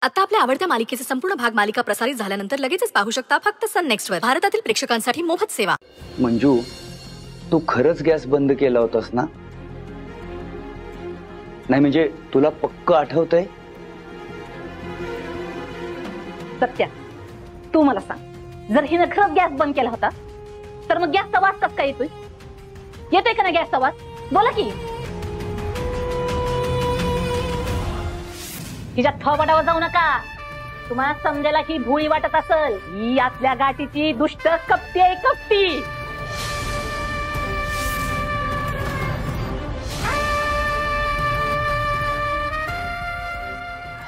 आता आपल्या आवडत्या मालिकेचे संपूर्ण भाग मालिका प्रसारित झाल्यानंतर लगेचच पाहू शकता फक्त सन नेक्स्ट वर. भारतातील प्रेक्षकांसाठी मोफत सेवा. मंजू, तू खरंच गॅस बंद केला होतास ना? नाही म्हणजे तुला पक्क आठवतंय? सत्या, तू मला सांग, जर हिनं खरंच गॅस बंद केला होता तर मग गॅसचा वास कसा काय येतोय? येतोय का ना गॅसचा वास? बोला की. तिच्या थोबाडावर जाऊ नका. तुम्हाला समजायला की भोळी वाटत असल. ही आतल्या गाठीची दुष्ट कपटी आहे, कपटी.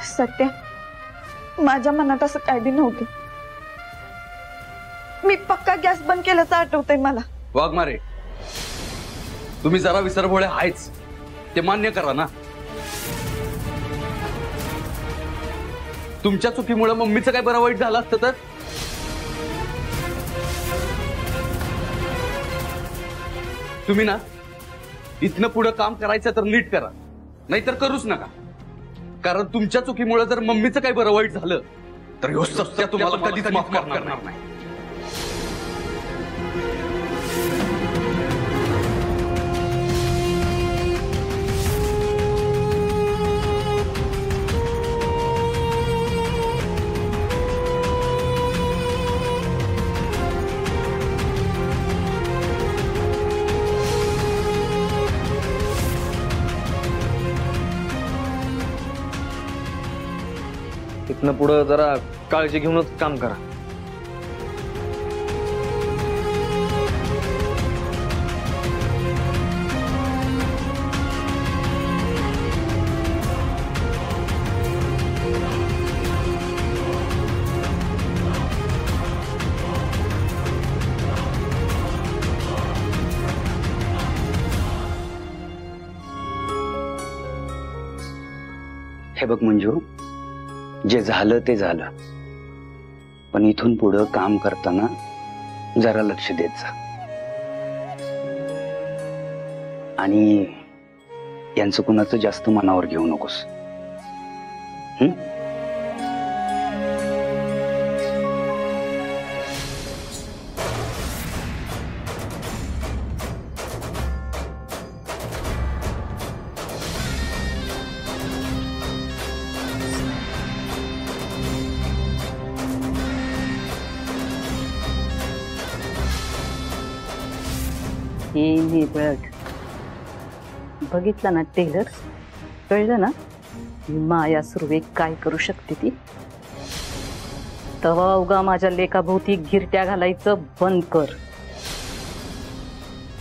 सत्या, माझ्या मनात असं काय बी नव्हतं. मी पक्का गॅस बंद केल्याचं आठवतंय मला. वाघमारे, तुम्ही जरा विसरभोळे आहेच, ते मान्य करा ना. तुमच्या चुकीमुळे मम्मीचं काय बरं वाईट झालं असतं तर? तुम्ही ना इथनं पुढे काम करायचं तर नीट करा, नाहीतर करूच नका. कारण तुमच्या चुकीमुळे जर मम्मीचं काय बरं वाईट झालं तर ह्यो सत्या तुम्हाला कधीच माफ करणार नाही. इथनं पुढे जरा काळजी घेऊनच काम करा. हे बघ मंजू, जे झालं ते झालं, पण इथून पुढं काम करताना जरा लक्ष देत जा. आणि यांचं कुणाचं जास्त मनावर घेऊ नकोस. बघितलं ना टेलर, कळलं ना माया सुर्वे काय करू शकते ती. तवा उगा माझ्या लेकाभोवती गिरट्या घालायचं बंद कर.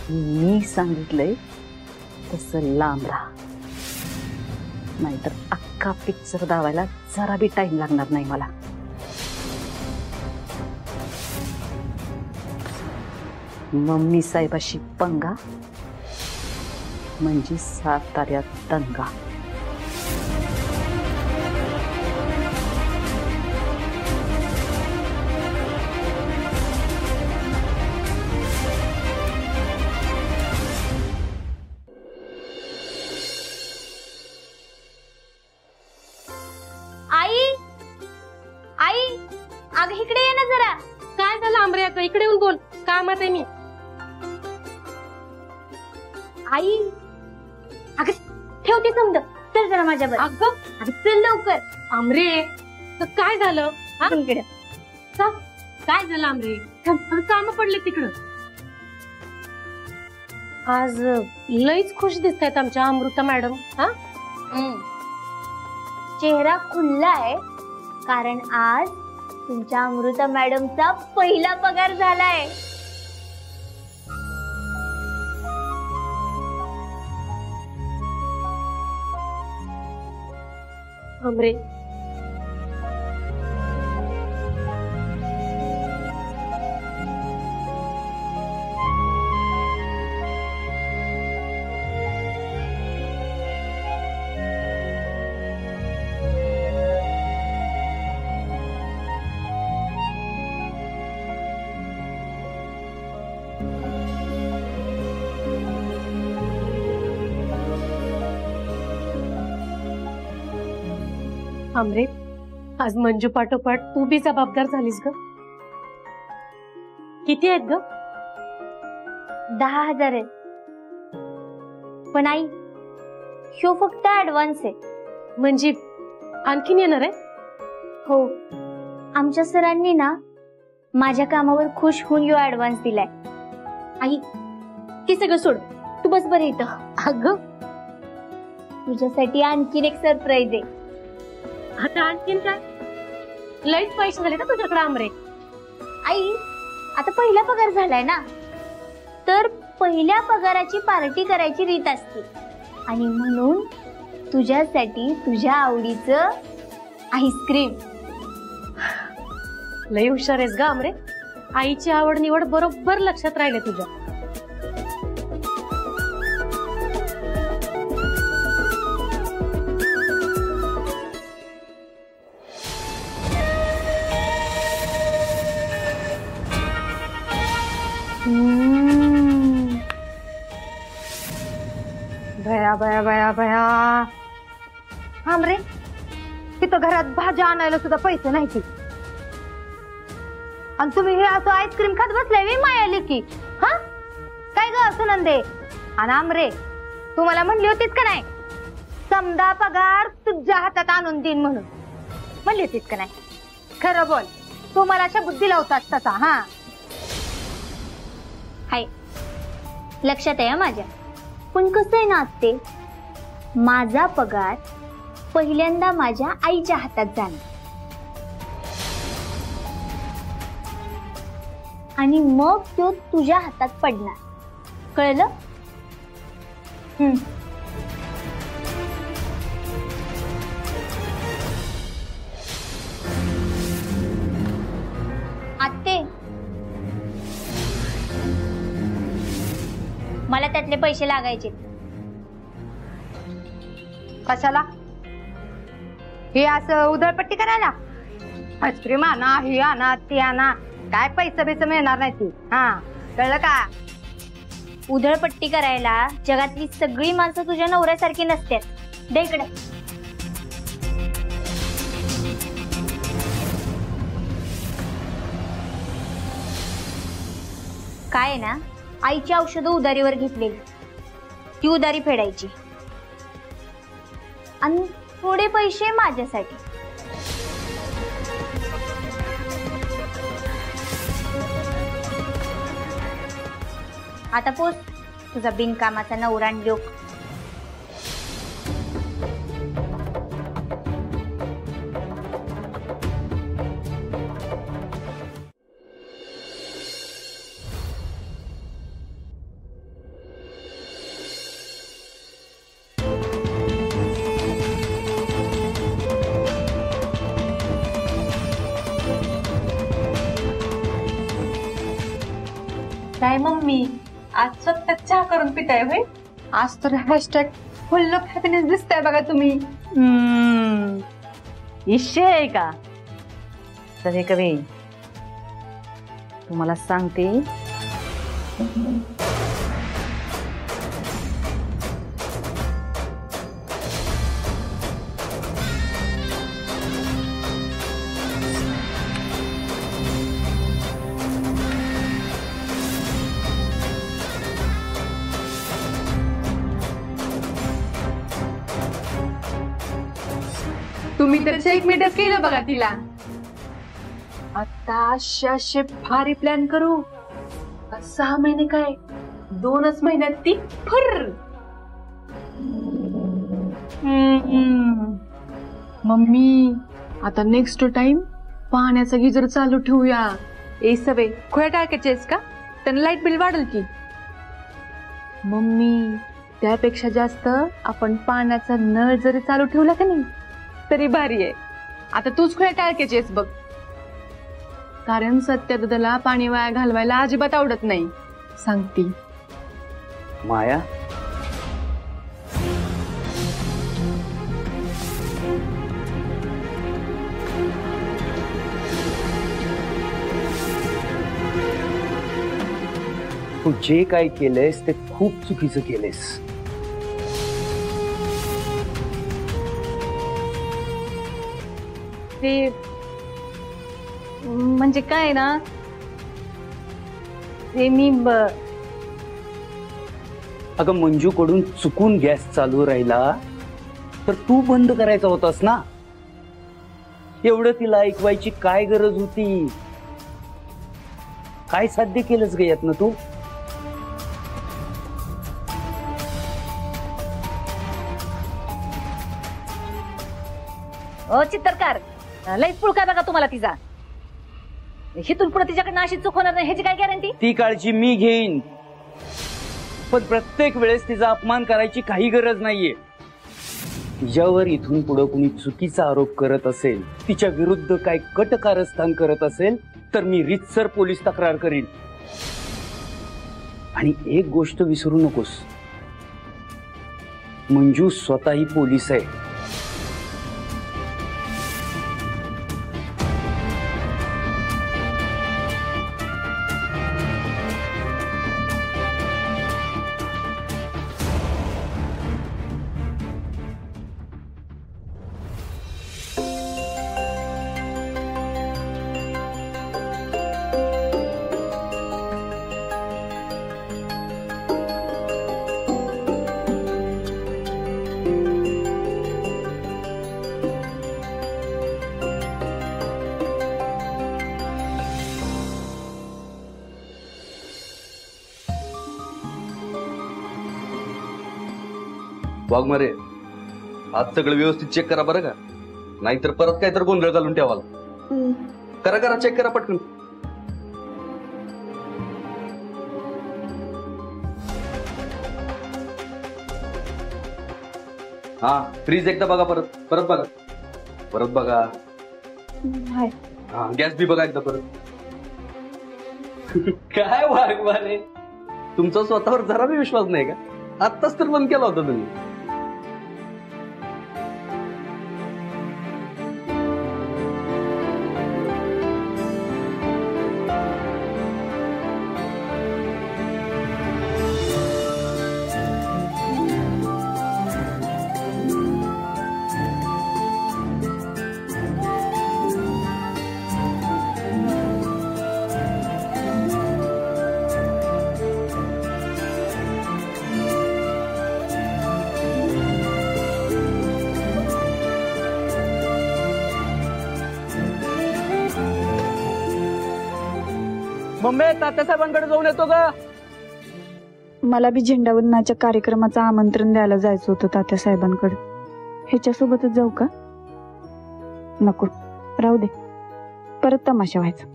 मी सांगितलंय तसं लांब राहा, नाहीतर अख्खा पिक्चर दावायला जरा बी टाइम लागणार नाही मला. मम्मी साहेबाशी पंगा म्हणजे साताऱ्यात दंगा. आई, आई, अगं इकडे ये ना जरा. काय झालं आंबरे? अगं इकडे येऊन बोल, कामात आहे मी. आई, अगं ठेवते समज. चल जरा माझ्यावर. अगं चल लवकर. आंबरे, काय झालं? इकडे काय झालं आंबरे? काम पडले तिकडं. आज लईच खुश दिसतायत आमच्या अमृता मॅडम. चेहरा खुल्ला आहे कारण आज तुमच्या अमृता मॅडमचा पहिला पगार झालाय. आंबरे, आमरे, आज मंजू पाठोपाठ तू बी जबाबदार झालीस ग. किती आहेत ग? 10,000 आहेत. पण आई, ह्यो फक्त ऍडव्हान्स आहे. म्हणजे आणखीन येणार आहे? हो, आमच्या सरांनी ना माझ्या कामावर खुश होऊन ह्यो ऍडव्हान्स दिलाय. आई, ते सगळं सोड, तू बस बरं इथं. अगं तुझ्यासाठी आणखीन एक सरप्राईज आहे. आता आणखीन काय? लईच पैसे झाले का तुझ्याकडे आमरे? आई, आता पहिला पगार झालाय ना, तर पहिल्या पगाराची पार्टी करायची रीत असते. आणि म्हणून तुझ्यासाठी तुझ्या आवडीचं आईस्क्रीम. लई हुशार आहेस ग आमरे. आईची आवड निवड बरोबर लक्षात राहिले तुझ्या. बया बया बया बया. आमरे, तिथं घरात भाज्या आणायला सुद्धा पैसे नाही की, आणि तुम्ही हे असं आईस्क्रीम खात बसलाय मायाली की. हा काय ग सुनंदे? आणि आमरे, तुम्हाला म्हणली होतीस का नाही समजा पगार तुझ्या हातात आणून देईन म्हणून? म्हणली होतीस का नाही? खरं बोल, तुम्हाला शब्द दिला होतास तसा. हा हाय, लक्षात आहे माझ्या. पण कसं आहे ना आत्ते, माझा पगार पहिल्यांदा माझ्या आईच्या हातात जाणार आणि मग तो तुझ्या हातात पडणार. कळलं? आत्ते, मला त्यातले पैसे लागायचे. कशाला? हे असं उधळपट्टी करायला? आईस्क्रीम आणा, हे आणा, ते आणा, काय पैसे बिसे मिळणार नाही ती. हा कळलं का? उधळपट्टी करायला जगातली सगळी माणसं तुझ्या नवऱ्यासारखी नसतात. दे इकडे. काय ना, आईची औषधं उधारीवर घेतलेली, ती उधारी फेडायची आणि थोडे पैसे माझ्यासाठी. आता पोच तुझा बिनकामाचा नवरा आणि लोक. काय मम्मी, आज स्वतः चहा करून पिताय होय? आज तर हॅशटॅग फुल ऑफ हॅपीनेस दिसताय बघा तुम्ही. इश्य आहे का? तर हे कवी तुम्हाला सांगते, तुम्ही तर चेकमेटच केलं बघा तिला. आता असे भारी प्लॅन करू. 6 महिने काय, 2च महिन्यात ती फुर. मम्मी, आता नेक्स्ट टाइम पाण्याचा गिजर चालू ठेवूया. ए सवे खोया टाकायचेस का? त्यांना लाईट बिल वाढेल की. मम्मी, त्यापेक्षा जास्त आपण पाण्याचा नळ जरी चालू ठेवला का नाही तरी भारी आहे. आता तूच खोया टाळक्याचीस बघ, कारण सत्यदादाला पाणी वाया घालवायला अजिबात आवडत नाही सांगती. माया, तू जे काय केलंयस ते खूप चुकीचं केलंयस. ते म्हणजे काय ना, ते मी अगं मंजूकडून चुकून गॅस चालू राहिला तर तू बंद करायचा होतास ना. एवढं तिला ऐकवायची काय गरज होती? काय साध्य केलंच ग यातनं तू? चित्रकार लईच पुळका बघा तुम्हाला तिचा. हिथून पुढे तिच्याकडनं अशी चूक होणार नाही ह्याची काय गॅरंटी? ती काळजी मी घेईन, पण प्रत्येक वेळेस तिचा अपमान करायची काही गरज नाहीये. तिच्यावर इथून पुढे कुणी चुकीचा आरोप करत असेल, तिच्या विरुद्ध काय कटकारस्थान करत असेल तर मी रीतसर पोलीस तक्रार करीन. आणि एक गोष्ट विसरू नकोस, मंजू स्वतःही पोलीस आहे. वाघमारे, आज सगळं व्यवस्थित चेक करा बरं का, नाहीतर परत काय तर गोंधळ घालून ठेवाल. करा करा, चेक करा पटकन. हा, फ्रीज एकदा बघा, परत परत बघा, परत बघा. हा, गॅस बी बघा एकदा परत. काय वाघमारे, तुमचा स्वतःवर जरा बी विश्वास नाही का? आत्ताच तर बंद केला होता तुम्ही. मम्मी, तात्यासाहेबांकडे जाऊन येतो का? मला बी झेंडावंदनाच्या कार्यक्रमाचं आमंत्रण द्यायला जायचं होतं तात्यासाहेबांकडे. ह्याच्यासोबतच जाऊ का? नको, राहू दे, परत तमाशा व्हायचा.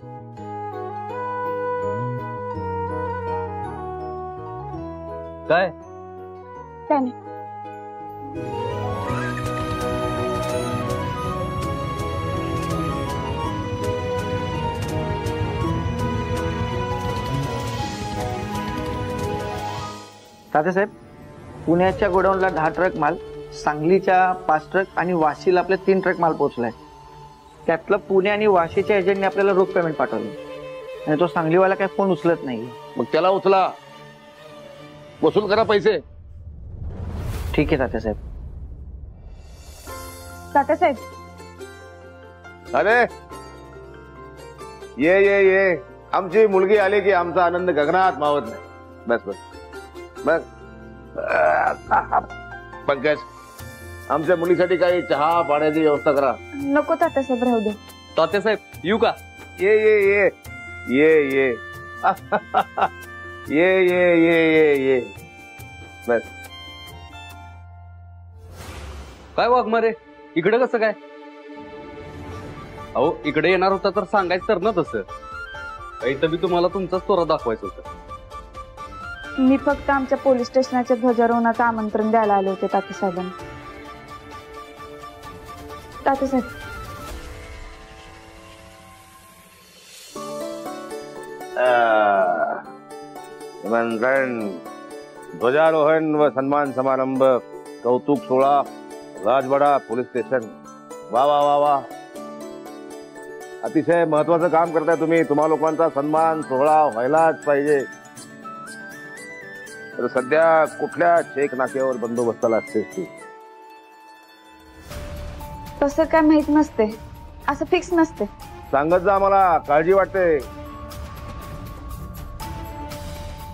काय काय नाही. तात्यासाहेब, पुण्याच्या गोडाऊनला 10 ट्रक माल, सांगलीच्या 5 ट्रक आणि वाशीला आपले 3 ट्रक माल पोहोचलाय. त्यातलं पुणे आणि वाशीच्या एजंटने आपल्याला रोख पेमेंट पाठवलं आणि तो सांगलीवाला काय फोन उचलत नाही. मग त्याला उचला, वसूल करा पैसे. ठीक आहे तात्यासाहेब. तात्यासाहेब, अरे ये ये ये, आमची मुलगी आली की आमचा आनंद गगनात मावत नाही. बस बस बस. पंकज, आमच्या मुलीसाठी काही चहा पाण्याची व्यवस्था करा. नको तात्यासाहेब, राहू दे. तात्यासाहेब येऊ का? ये ये ये ये ये ये ये ये ये ये. बस. काय वाघमारे, इकडे कसं काय? अहो, इकडे येणार होता तर सांगायचं तर ना तसं. इथं बी तुम्हाला तुमचाच तोरा दाखवायचं होतं. मी फक्त आमच्या पोलीस स्टेशनच्या ध्वजारोहणाचं आमंत्रण द्यायला आले होते तात्यासाहेबांना. तात्यासाहेब, निमंत्रण, ध्वजारोहण व सन्मान समारंभ, कौतुक सोहळा, राजवाडा पोलीस स्टेशन. वा वा वा वा, अतिशय महत्वाचं काम करताय तुम्ही. तुम्हा लोकांचा सन्मान सोहळा व्हायलाच पाहिजे. तर सध्या कुठल्या चेक नाक्यावर बंदोबस्ताला असतेस तू? तसं काय माहित नसते, असं फिक्स नसते. सांगत जा, आम्हाला काळजी वाटते.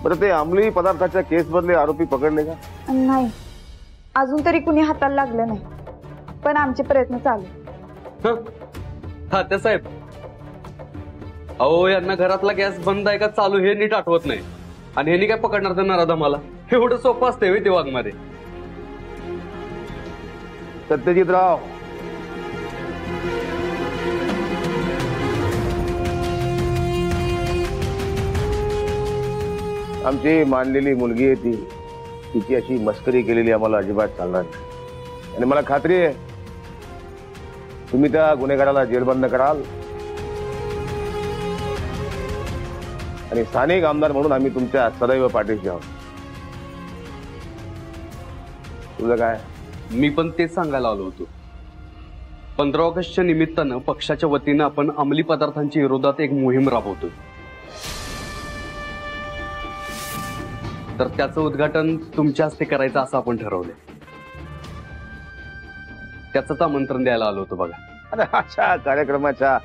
बरं, ते अंमली पदार्थाच्या केस मधले आरोपी पकडले का? नाही, अजून तरी कुणी हाताला लागलं नाही, पण आमचे प्रयत्न चालू. तात्यासाहेब, अहो यांना घरातला गॅस बंद आहे का चालू हे नीट आठवत नाही, आणि ह्यांनी काय पकडणार तर नराधमाला? एवढं सोपं असतंय ते वाघमारे? सत्यजितराव, आमची मानलेली मुलगी आहे ती, तिची अशी मस्करी केलेली आम्हाला अजिबात चालणार नाही. आणि मला खात्री आहे तुम्ही त्या गुन्हेगाराला जेलबंद कराल, आणि स्थानिक आमदार म्हणून आम्ही तुमच्या सदैव पाठीशी आहोत. तुझं काय? मी पण तेच सांगायला आलो होतो. 15 ऑगस्टच्या निमित्तानं पक्षाच्या वतीनं आपण अंमली पदार्थांच्या विरोधात एक मोहीम राबवतो. तर त्याचं उद्घाटन तुमच्या हस्ते करायचं असं आपण ठरवलंय. त्याचंच आमंत्रण द्यायला आलो होतो बघा. अरे, अशा कार्यक्रमाच्या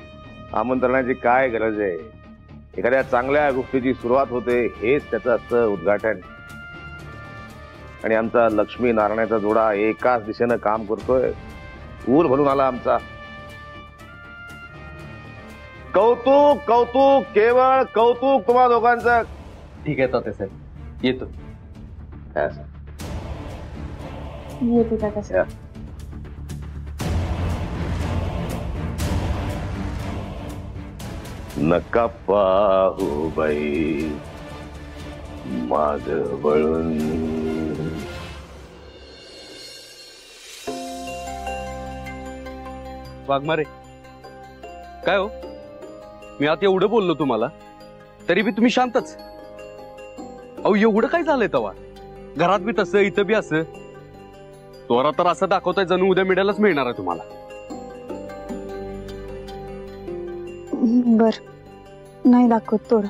आमंत्रणाची काय गरज आहे? एखाद्या चांगल्या गोष्टीची सुरुवात होते, हेच त्याचं असतं उद्घाटन. आणि आमचा लक्ष्मी नारायणाचा जोडा एकाच दिशेनं काम करतोय. ऊर भरून आला आमचा. कौतुक कौतुक, केवळ कौतुक तुम्हा दोघांचं. ठीक आहे तात्यासाहेब, येतो. येते तात्यासाहेब. नका पाहू बाई माग वळून. वाघमारे, काय हो, मी आता एवढं बोललो तुम्हाला तरी बी तुम्ही शांतच. अहो, एवढं काय झालंय तवा? घरात बी तसं, इथं बी असं. तोरा तर असं दाखवताय जणू उद्या मिळायलाच मिळणार आहे तुम्हाला. बर, नाही दाखवत थोडं.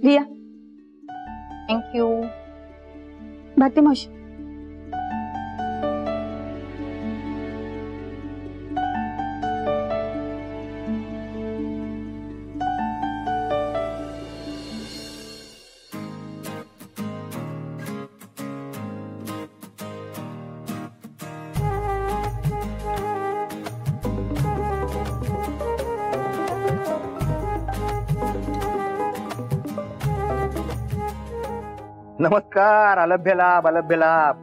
लिया. थँक्यू. भारती मावशी, नमस्कार. अलभ्य लाभ, अलभ्य लाभ.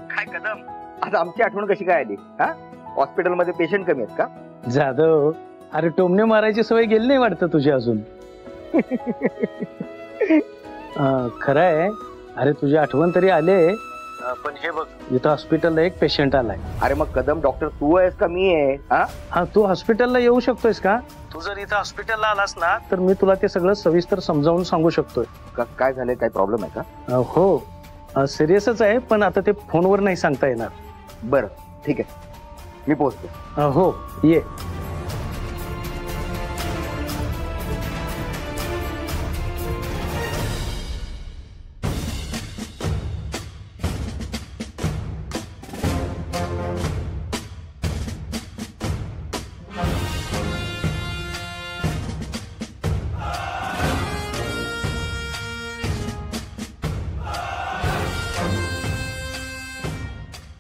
काय कदम, आज आमची आठवण कशी काय आली? हा, हॉस्पिटलमध्ये पेशंट कमी आहेत का? जाधव, अरे टोमणे मारायची सवय गेली नाही वाटतं तुझी अजून. खरं आहे, अरे तुझी आठवण तरी आले, पण हे बघ, इथं हॉस्पिटलला एक पेशंट आलाय. अरे मग कदम, डॉक्टर तू आहेस का मी आहे? हा, तू हॉस्पिटलला येऊ शकतोयस का? तू जर इथं हॉस्पिटलला आलास ना तर मी तुला ते सगळं सविस्तर समजावून सांगू शकतोय. काय झालंय? काय प्रॉब्लेम आहे का? हो, सिरियसच आहे, पण आता ते फोनवर नाही सांगता येणार. बरं, ठीक आहे, मी पोहोचतो. हो, ये.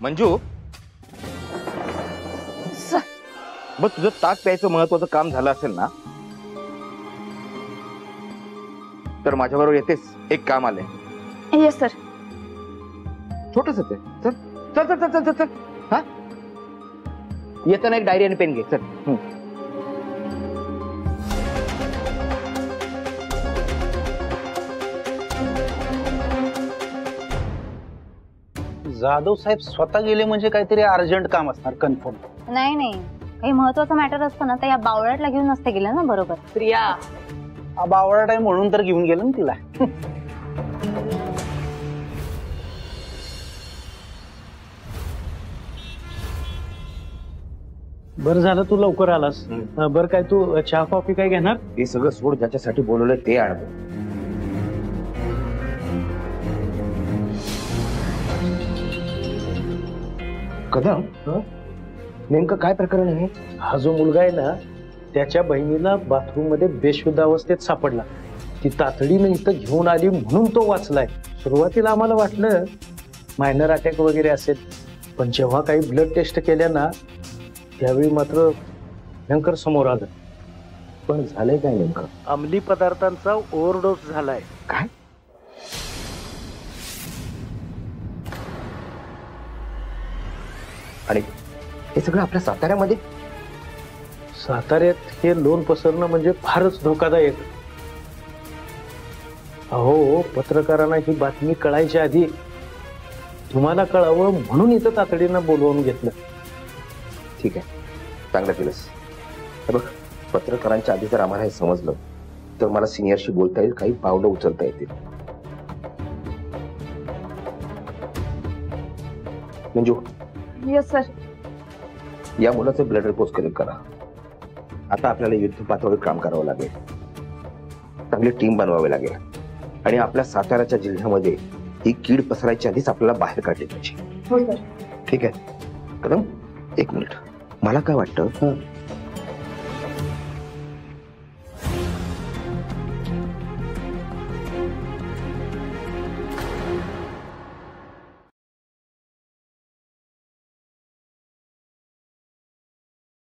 मंजू, बघ, तुझं ताक प्यायचं महत्वाचं काम झालं असेल ना, तर माझ्याबरोबर येतेस. एक काम आलंय. Yes sir. छोटस आहे. चल चल चल चल चल चल. हा, येताना एक डायरी आणि पेन घे. चल. जाधव साहेब स्वतः गेले म्हणजे काहीतरी अर्जंट काम असणार, कन्फर्म. नाही नाही, काही महत्वाचं मॅटर असतं ना तर या बावळ्यातला घेऊन नसते गेलं ना. बरोबर. प्रिया, बावळाट आहे म्हणून तर घेऊन गेलं ना तिला. बरं झालं तू लवकर आलास. बरं काय तू चहा कॉफी काय घेणार? हे सगळं सोड, ज्याच्यासाठी बोलवलंय ते आण. कदम, नेमकं काय प्रकरण आहे? हा जो मुलगा आहे ना, त्याच्या बहिणीला बाथरूम मध्ये बेशुद्ध अवस्थेत सापडला. ती तातडीनं इथं घेऊन आली म्हणून तो वाचलाय. सुरुवातीला आम्हाला वाटलं मायनर अटॅक वगैरे असेल, पण जेव्हा काही ब्लड टेस्ट केल्या ना, त्यावेळी मात्र भयंकर समोर आलं. पण झालंय काय नेमकं? अंमली पदार्थांचा ओव्हरडोस झालाय. काय? आणि हे सगळं आपल्या साताऱ्यामध्ये? साताऱ्यात हे लोन पसरणं म्हणजे फारच धोकादायक. अहो, पत्रकारांना ही बातमी कळायच्या आधी तुम्हाला कळावं म्हणून इथं तातडीनं बोलवून घेतलं. ठीक आहे, चांगलं केलंस. हे बघ, पत्रकारांच्या आधी जर आम्हाला हे समजलं तर मला सिनियरशी बोलता येईल, काही पावलं उचलता येतील. मंजू. Yes sir. या मुलाचे ब्लड रिपोर्ट कलेक्ट करा. आता आपल्याला युद्ध पातळीवर काम करावं लागेल, चांगली टीम बनवावी लागेल आणि आपल्या साताऱ्याच्या जिल्ह्यामध्ये ही कीड पसरायच्या आधीच आपल्याला बाहेर काढली पाहिजे. हो सर. ठीक आहे कदम, एक मिनिट. मला काय वाटतं